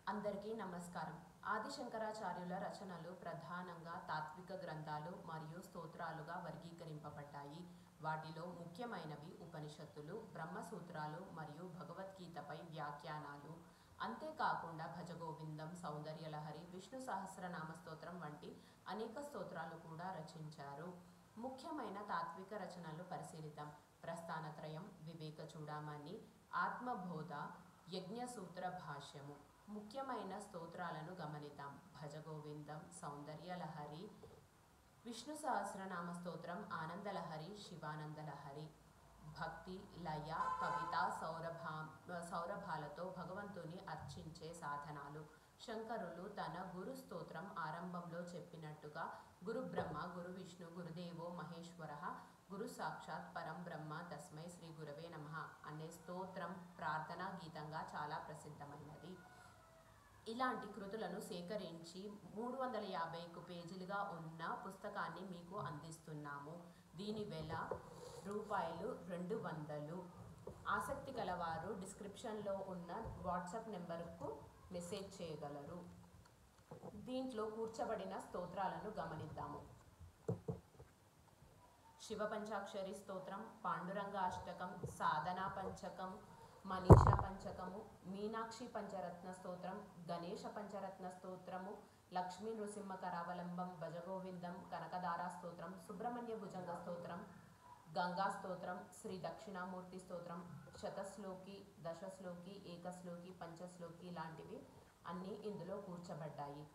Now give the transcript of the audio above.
అందరికీ నమస్కారం. ఆదిశంకరాచార్యుల రచనలు ప్రధానంగా తాత్విక గ్రంథాలు మరియు స్తోత్రాలుగా వర్గీకరింపబడ్డాయి. వాటిలో ముఖ్యమైనవి ఉపనిషత్తులు, బ్రహ్మసూత్రాలు మరియు భగవద్గీతపై వ్యాఖ్యానాలు. అంతేకాకుండా భజగోవిందం, సౌందర్యలహరి, విష్ణు సహస్రనామ స్తోత్రం వంటి అనేక స్తోత్రాలు కూడా రచించారు. ముఖ్యమైన తాత్విక రచనలు పరిశీలిద్దాం. ప్రస్థానత్రయం, వివేక చూడామణి, ఆత్మబోధ, యజ్ఞసూత్ర భాష్యము. ముఖ్యమైన స్తోత్రాలను గమనిద్దాం. భజగోవిందం, సౌందర్యలహరి, విష్ణు సహస్రనామ స్తోత్రం, ఆనందలహరి, శివానందలహరి. భక్తి, లయ, కవిత, సౌరభాలతో భగవంతుని అర్చించే సాధనాలు. శంకరులు తన గురు స్తోత్రం ఆరంభంలో చెప్పినట్టుగా గురు బ్రహ్మ, గురు విష్ణు, గురుదేవో మహేశ్వరః, గురు సాక్షాత్ పరం బ్రహ్మ తస్మై శ్రీ గురవే నమః అనే స్తోత్రం ప్రార్థనా గీతంగా చాలా ప్రసిద్ధమైనది. ఇలాంటి కృతులను సేకరించి 350 పేజీలుగా ఉన్న పుస్తకాన్ని మీకు అందిస్తున్నాము. దీని వెల ₹200. ఆసక్తి కలవారు డిస్క్రిప్షన్లో ఉన్న వాట్సాప్ నెంబర్కు మెసేజ్ చేయగలరు. దీంట్లో కూర్చబడిన స్తోత్రాలను గమనిద్దాము. శివ పంచాక్షరి స్తోత్రం, పాండురంగ అష్టకం, సాధనా పంచకం, మనీషా పంచకము, మీనాక్షి పంచరత్న స్తోత్రం, గణేశ పంచరత్న స్తోత్రము, లక్ష్మీ నృసింహ కరావలంబం, భజగోవిందం, కనకదారా స్తోత్రం, సుబ్రహ్మణ్య భుజంగ స్తోత్రం, గంగా స్తోత్రం, శ్రీ దక్షిణామూర్తి స్తోత్రం, శతశ్లోకి, దశశ్లోకి, ఏకశ్లోకి, పంచశ్లోకి లాంటివి అన్నీ ఇందులో కూర్చబడ్డాయి.